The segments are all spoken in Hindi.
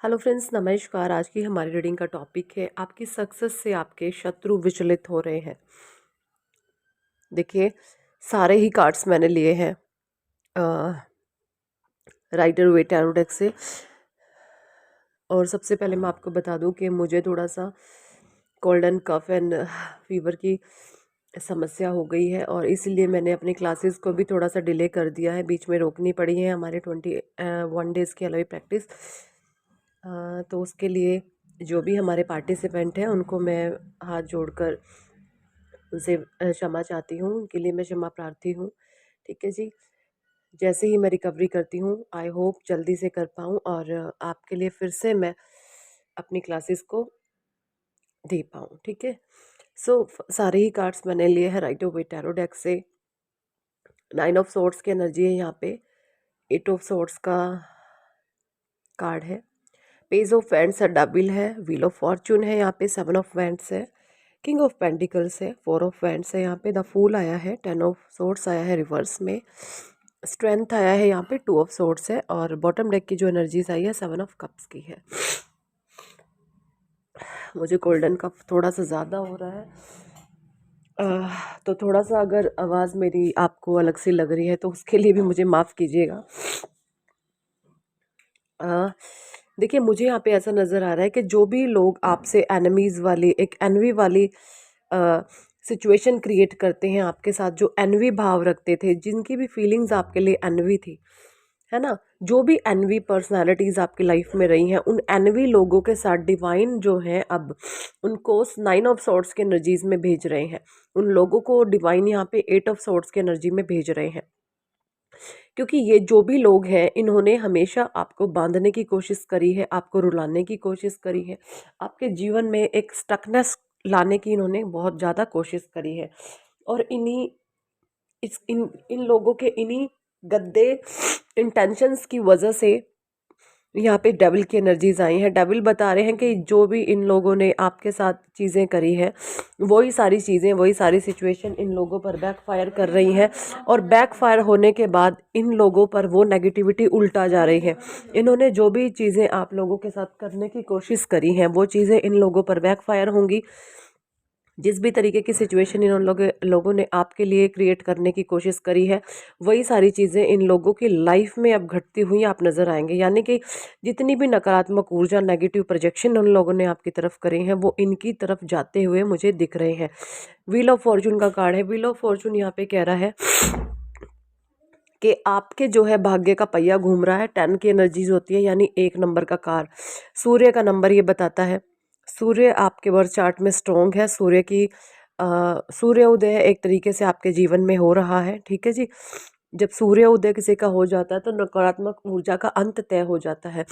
हेलो फ्रेंड्स, नमस्कार। आज की हमारी रीडिंग का टॉपिक है आपकी सक्सेस से आपके शत्रु विचलित हो रहे हैं। देखिए, सारे ही कार्ड्स मैंने लिए हैं राइडर वेट टैरो डेक से। और सबसे पहले मैं आपको बता दूं कि मुझे थोड़ा सा cold and cough and fever की समस्या हो गई है और इसीलिए मैंने अपनी क्लासेस को भी थोड़ा सा डिले कर दिया है। बीच में रोकनी पड़ी है हमारे 21 डेज़ की अलग प्रैक्टिस। तो उसके लिए जो भी हमारे पार्टिसिपेंट हैं उनको मैं हाथ जोड़कर उनसे क्षमा चाहती हूँ, उनके लिए मैं क्षमा प्रार्थी हूँ। ठीक है जी। जैसे ही मैं रिकवरी करती हूँ, आई होप जल्दी से कर पाऊँ और आपके लिए फिर से मैं अपनी क्लासेस को दे पाऊँ। ठीक है। सारे ही कार्ड्स मैंने लिए हैं राइडर वेट टैरो डेक से। 9 ऑफ सोर्ड्स की एनर्जी है यहाँ पे। 8 ऑफ सोर्ड्स का कार्ड है। पेज ऑफ वैंड्स है, डबल है। व्हील ऑफ फॉर्चून है यहाँ पे। 7 ऑफ वैंड्स है। किंग ऑफ पेंटिकल्स है। 4 ऑफ वैंड्स है यहाँ पे। द फूल आया है। 10 ऑफ सोर्ड्स आया है रिवर्स में। स्ट्रेंथ आया है यहाँ पे। 2 ऑफ सोर्ड्स है और बॉटम डेक की जो एनर्जीज आई है 7 ऑफ कप्स की है। मुझे गोल्डन कप थोड़ा सा ज़्यादा हो रहा है, तो थोड़ा सा अगर आवाज़ मेरी आपको अलग सी लग रही है तो उसके लिए भी मुझे माफ़ कीजिएगा। देखिए, मुझे यहाँ पे ऐसा नज़र आ रहा है कि जो भी लोग आपसे एनिमीज़ वाली एक एनवी वाली सिचुएशन क्रिएट करते हैं आपके साथ, जो एनवी भाव रखते थे, जिनकी भी फीलिंग्स आपके लिए एनवी थी, है ना, जो भी एनवी पर्सनालिटीज़ आपकी लाइफ में रही हैं, उन एनवी लोगों के साथ डिवाइन जो है अब उनको 9 ऑफ सॉर्ड्स के एनर्जीज में भेज रहे हैं। उन लोगों को डिवाइन यहाँ पे 8 ऑफ सॉर्ड्स के एनर्जी में भेज रहे हैं, क्योंकि ये जो भी लोग हैं इन्होंने हमेशा आपको बांधने की कोशिश करी है, आपको रुलाने की कोशिश करी है, आपके जीवन में एक स्टकनेस लाने की इन्होंने बहुत ज़्यादा कोशिश करी है। और इन्हीं इस इन लोगों के इन्हीं गद्दे इंटेंशंस की वजह से यहाँ पे डेविल की एनर्जीज आई हैं। डेविल बता रहे हैं कि जो भी इन लोगों ने आपके साथ चीज़ें करी है, वही सारी चीज़ें, वही सारी सिचुएशन इन लोगों पर बैकफायर कर रही हैं और बैकफायर होने के बाद इन लोगों पर वो नेगेटिविटी उल्टा जा रही है। इन्होंने जो भी चीज़ें आप लोगों के साथ करने की कोशिश करी हैं वो चीज़ें इन लोगों पर बैकफायर होंगी। जिस भी तरीके की सिचुएशन इन लोगों ने आपके लिए क्रिएट करने की कोशिश करी है, वही सारी चीज़ें इन लोगों की लाइफ में अब घटती हुई आप नज़र आएंगे। यानी कि जितनी भी नकारात्मक ऊर्जा, नेगेटिव प्रोजेक्शन उन लोगों ने आपकी तरफ करे हैं, वो इनकी तरफ जाते हुए मुझे दिख रहे हैं। व्हील ऑफ फॉर्चून का कार्ड है। व्हील ऑफ फॉर्चून यहाँ पे कह रहा है कि आपके जो है भाग्य का पहिया घूम रहा है। 10 की एनर्जीज होती है, यानी 1 नंबर का कार्ड सूर्य का नंबर ये बताता है। सूर्य आपके बर्थ चार्ट में स्ट्रॉन्ग है। सूर्य उदय एक तरीके से आपके जीवन में हो रहा है। ठीक है जी। जब सूर्य उदय किसी का हो जाता है तो नकारात्मक ऊर्जा का अंत तय हो जाता है।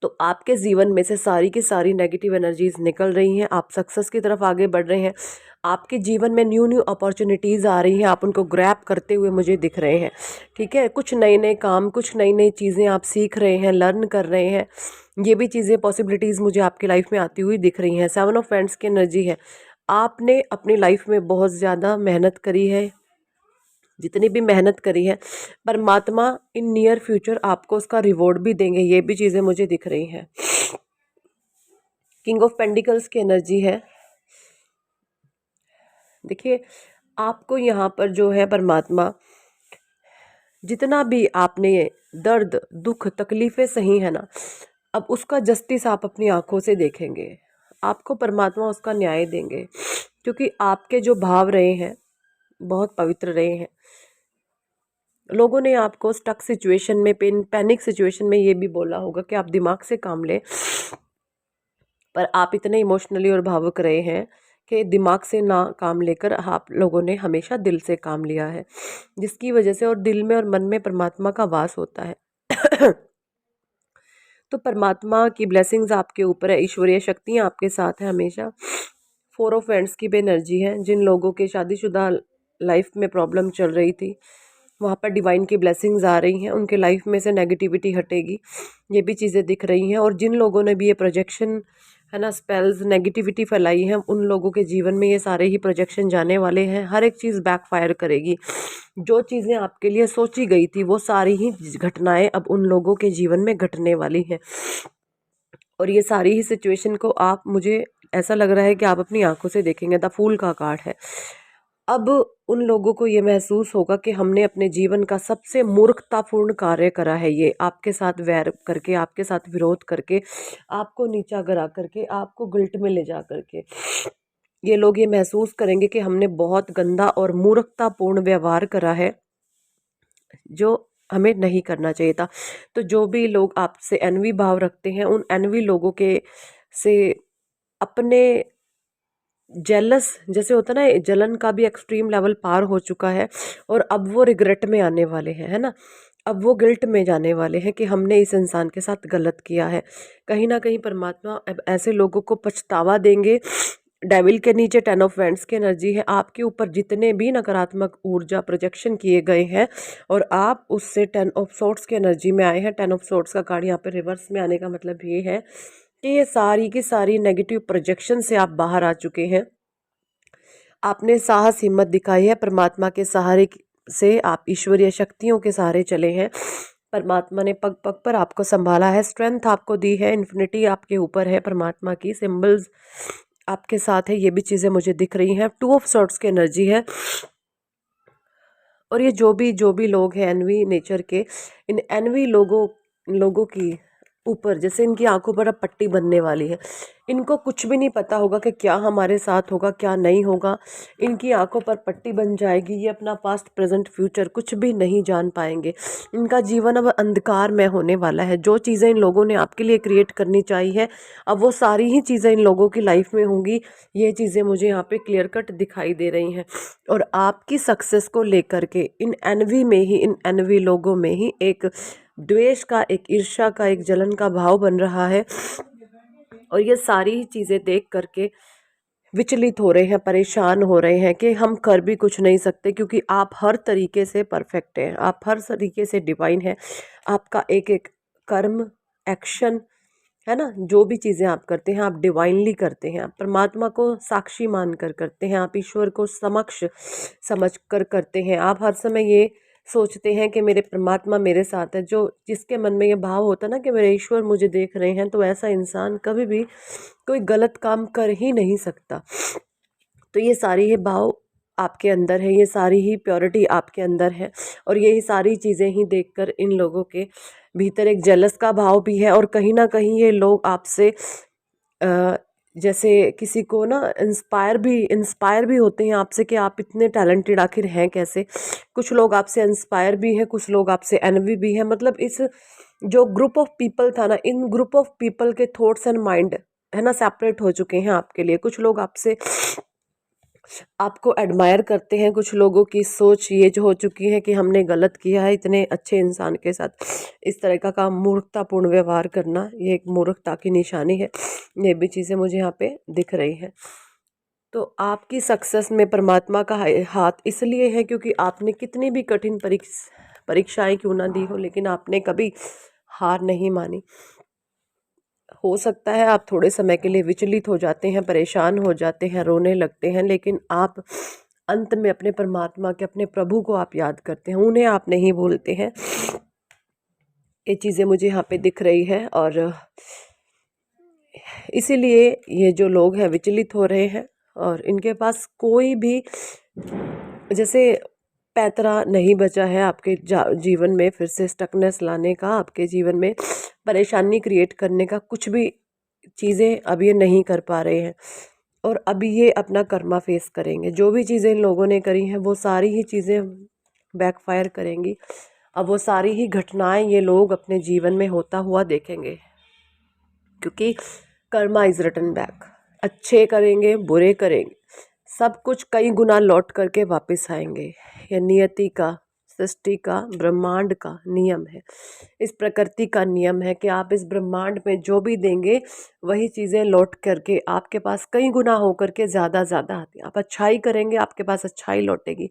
तो आपके जीवन में से सारी की सारी नेगेटिव एनर्जीज निकल रही हैं। आप सक्सेस की तरफ आगे बढ़ रहे हैं। आपके जीवन में न्यू न्यू अपॉर्चुनिटीज़ आ रही हैं, आप उनको ग्रैब करते हुए मुझे दिख रहे हैं। ठीक है। कुछ नए नए काम, कुछ नई नई चीज़ें आप सीख रहे हैं, लर्न कर रहे हैं। ये भी चीज़ें, पॉसिबिलिटीज़ मुझे आपकी लाइफ में आती हुई दिख रही हैं। 7 ऑफ वैंड्स की एनर्जी है। आपने अपनी लाइफ में बहुत ज़्यादा मेहनत करी है, जितनी भी मेहनत करी है, परमात्मा इन नियर फ्यूचर आपको उसका रिवॉर्ड भी देंगे। ये भी चीज़ें मुझे दिख रही हैं। किंग ऑफ पेंटिकल्स की एनर्जी है। देखिए, आपको यहाँ पर जो है परमात्मा, जितना भी आपने दर्द, दुख, तकलीफ़ें सही है ना, अब उसका जस्टिस आप अपनी आंखों से देखेंगे। आपको परमात्मा उसका न्याय देंगे, क्योंकि आपके जो भाव रहे हैं बहुत पवित्र रहे हैं। लोगों ने आपको स्टक सिचुएशन में, पैनिक सिचुएशन में ये भी बोला होगा कि आप दिमाग से काम लें, पर आप इतने इमोशनली और भावुक रहे हैं कि दिमाग से ना काम लेकर आप लोगों ने हमेशा दिल से काम लिया है, जिसकी वजह से, और दिल में और मन में परमात्मा का वास होता है। तो परमात्मा की ब्लेसिंग्स आपके ऊपर है, ईश्वरीय शक्तियाँ आपके साथ हैं हमेशा। 4 ऑफ वैंड्स की भी एनर्जी है। जिन लोगों के शादीशुदा लाइफ में प्रॉब्लम चल रही थी, वहाँ पर डिवाइन की ब्लेसिंग्स आ रही हैं, उनके लाइफ में से नेगेटिविटी हटेगी। ये भी चीज़ें दिख रही हैं। और जिन लोगों ने भी ये प्रोजेक्शन है ना, स्पेल्स, नेगेटिविटी फैलाई है, उन लोगों के जीवन में ये सारे ही प्रोजेक्शन जाने वाले हैं। हर एक चीज़ बैकफायर करेगी। जो चीज़ें आपके लिए सोची गई थी वो सारी ही घटनाएं अब उन लोगों के जीवन में घटने वाली हैं। और ये सारी ही सिचुएशन को आप, मुझे ऐसा लग रहा है कि आप अपनी आंखों से देखेंगे। द फूल का कार्ड है। अब उन लोगों को ये महसूस होगा कि हमने अपने जीवन का सबसे मूर्खतापूर्ण कार्य करा है, ये आपके साथ वैर करके, आपके साथ विरोध करके, आपको नीचा गिरा करके, आपको गिल्ट में ले जा करके ये लोग ये महसूस करेंगे कि हमने बहुत गंदा और मूर्खतापूर्ण व्यवहार करा है, जो हमें नहीं करना चाहिए था। तो जो भी लोग आपसे एनवी भाव रखते हैं, उन एनवी लोगों के से अपने जेलस, जैसे होता है ना, जलन का भी एक्सट्रीम लेवल पार हो चुका है और अब वो रिग्रेट में आने वाले हैं, है ना। अब वो गिल्ट में जाने वाले हैं कि हमने इस इंसान के साथ गलत किया है। कहीं ना कहीं परमात्मा अब ऐसे लोगों को पछतावा देंगे। डेविल के नीचे 10 ऑफ वैंड्स की एनर्जी है। आपके ऊपर जितने भी नकारात्मक ऊर्जा प्रोजेक्शन किए गए हैं और आप उससे 10 ऑफ सोर्ट्स की एनर्जी में आए हैं। 10 ऑफ सोर्ट्स का कार्ड यहाँ पे रिवर्स में आने का मतलब ये है कि ये सारी की सारी नेगेटिव प्रोजेक्शन से आप बाहर आ चुके हैं। आपने साहस हिम्मत दिखाई है। परमात्मा के सहारे से आप ईश्वरीय शक्तियों के सहारे चले हैं। परमात्मा ने पग पग पर आपको संभाला है, स्ट्रेंथ आपको दी है, इन्फिनिटी आपके ऊपर है, परमात्मा की सिंबल्स आपके साथ है। ये भी चीज़ें मुझे दिख रही हैं। 2 ऑफ सॉर्ट्स की एनर्जी है। और ये जो भी लोग हैं एनवी नेचर के, इन एनवी लोगों की ऊपर जैसे इनकी आंखों पर अब पट्टी बनने वाली है। इनको कुछ भी नहीं पता होगा कि क्या हमारे साथ होगा, क्या नहीं होगा। इनकी आंखों पर पट्टी बन जाएगी। ये अपना पास्ट प्रेजेंट फ्यूचर कुछ भी नहीं जान पाएंगे। इनका जीवन अब अंधकार में होने वाला है। जो चीज़ें इन लोगों ने आपके लिए क्रिएट करनी चाहिए, अब वो सारी ही चीज़ें इन लोगों की लाइफ में होंगी। ये चीज़ें मुझे यहाँ पे क्लियर कट दिखाई दे रही हैं। और आपकी सक्सेस को लेकर के इन एनवी लोगों में ही एक द्वेष का, एक ईर्ष्या का, एक जलन का भाव बन रहा है। और ये सारी चीज़ें देख करके विचलित हो रहे हैं, परेशान हो रहे हैं कि हम कर भी कुछ नहीं सकते, क्योंकि आप हर तरीके से परफेक्ट हैं, आप हर तरीके से डिवाइन हैं। आपका एक एक कर्म, एक्शन, है ना, जो भी चीज़ें आप करते हैं आप डिवाइनली करते हैं। आप परमात्मा को साक्षी मान कर करते हैं, आप ईश्वर को समक्ष समझ कर करते हैं। आप हर समय ये सोचते हैं कि मेरे परमात्मा मेरे साथ है। जो जिसके मन में ये भाव होता है ना कि मेरे ईश्वर मुझे देख रहे हैं, तो ऐसा इंसान कभी भी कोई गलत काम कर ही नहीं सकता। तो ये सारी ही भाव आपके अंदर है, ये सारी ही प्योरिटी आपके अंदर है। और यही सारी चीज़ें ही देखकर इन लोगों के भीतर एक जेलस का भाव भी है। और कहीं ना कहीं ये लोग आपसे जैसे किसी को ना इंस्पायर भी होते हैं आपसे कि आप इतने टैलेंटेड आखिर हैं कैसे। कुछ लोग आपसे इंस्पायर भी हैं, कुछ लोग आपसे एनवी भी हैं। मतलब इस जो ग्रुप ऑफ पीपल था ना, इन ग्रुप ऑफ पीपल के थॉट्स एंड माइंड, है ना, सेपरेट हो चुके हैं आपके लिए। कुछ लोग आपको एडमायर करते हैं। कुछ लोगों की सोच ये जो हो चुकी है कि हमने गलत किया है, इतने अच्छे इंसान के साथ इस तरह का मूर्खतापूर्ण व्यवहार करना, ये एक मूर्खता की निशानी है। ये भी चीज़ें मुझे यहाँ पे दिख रही हैं। तो आपकी सक्सेस में परमात्मा का हाथ इसलिए है क्योंकि आपने कितनी भी कठिन परीक्षाएं क्यों ना दी हो, लेकिन आपने कभी हार नहीं मानी। हो सकता है आप थोड़े समय के लिए विचलित हो जाते हैं, परेशान हो जाते हैं, रोने लगते हैं, लेकिन आप अंत में अपने परमात्मा के, अपने प्रभु को आप याद करते हैं, उन्हें आप नहीं भूलते हैं। ये चीज़ें मुझे यहाँ पे दिख रही है। और इसीलिए ये जो लोग हैं विचलित हो रहे हैं और इनके पास कोई भी जैसे पैतरा नहीं बचा है आपके जीवन में फिर से स्टकनेस लाने का, आपके जीवन में परेशानी क्रिएट करने का। कुछ भी चीज़ें अब ये नहीं कर पा रहे हैं और अभी ये अपना कर्मा फेस करेंगे। जो भी चीज़ें इन लोगों ने करी हैं वो सारी ही चीज़ें बैकफायर करेंगी। अब वो सारी ही घटनाएं ये लोग अपने जीवन में होता हुआ देखेंगे, क्योंकि कर्मा इज रिटर्न बैक। अच्छे करेंगे, बुरे करेंगे, सब कुछ कई गुना लौट करके वापस आएंगे। यह नियति का, सृष्टि का, ब्रह्मांड का नियम है। इस प्रकृति का नियम है कि आप इस ब्रह्मांड में जो भी देंगे वही चीज़ें लौट करके आपके पास कई गुना होकर के ज़्यादा आती है। आप अच्छाई करेंगे आपके पास अच्छाई लौटेगी,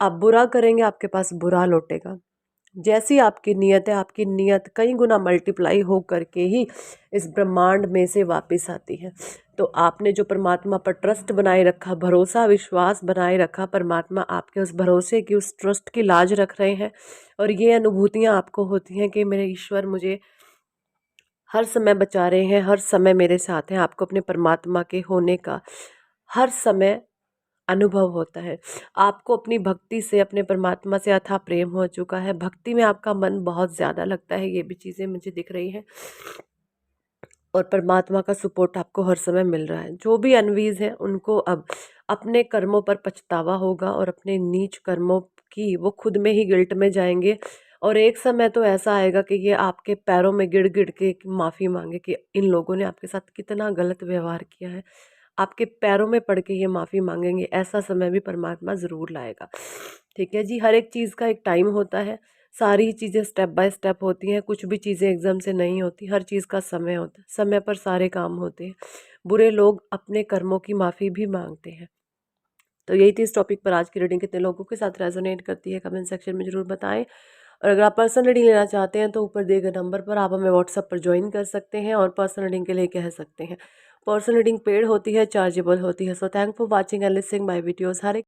आप बुरा करेंगे आपके पास बुरा लौटेगा। जैसी आपकी नीयत है, आपकी नीयत कई गुना मल्टीप्लाई हो करके ही इस ब्रह्मांड में से वापस आती है। तो आपने जो परमात्मा पर ट्रस्ट बनाए रखा, भरोसा विश्वास बनाए रखा, परमात्मा आपके उस भरोसे की, उस ट्रस्ट की लाज रख रहे हैं। और ये अनुभूतियाँ आपको होती हैं कि मेरे ईश्वर मुझे हर समय बचा रहे हैं, हर समय मेरे साथ हैं। आपको अपने परमात्मा के होने का हर समय अनुभव होता है। आपको अपनी भक्ति से, अपने परमात्मा से अथाह प्रेम हो चुका है। भक्ति में आपका मन बहुत ज़्यादा लगता है, ये भी चीज़ें मुझे दिख रही हैं। और परमात्मा का सपोर्ट आपको हर समय मिल रहा है। जो भी अनवीज हैं उनको अब अपने कर्मों पर पछतावा होगा और अपने नीच कर्मों की वो खुद में ही गिल्ट में जाएंगे। और एक समय तो ऐसा आएगा कि ये आपके पैरों में गिड़ गिड़ के माफ़ी मांगे कि इन लोगों ने आपके साथ कितना गलत व्यवहार किया है। आपके पैरों में पड़ के ये माफ़ी मांगेंगे। ऐसा समय भी परमात्मा ज़रूर लाएगा। ठीक है जी, हर एक चीज़ का एक टाइम होता है। सारी चीज़ें स्टेप बाय स्टेप होती हैं, कुछ भी चीज़ें एकदम से नहीं होती। हर चीज़ का समय होता है, समय पर सारे काम होते हैं। बुरे लोग अपने कर्मों की माफ़ी भी मांगते हैं। तो यही थी इस टॉपिक पर आज की रीडिंग। कितने लोगों के साथ रेजोनेट करती है कमेंट सेक्शन में ज़रूर बताएं। और अगर आप पर्सनल रीडिंग लेना चाहते हैं तो ऊपर दिए गए नंबर पर आप हमें व्हाट्सएप पर ज्वाइन कर सकते हैं और पर्सनल रीडिंग के लिए कह सकते हैं। पर्सनल रीडिंग पेड होती है, चार्जेबल होती है। So thank for watching and listening my videos. हर एक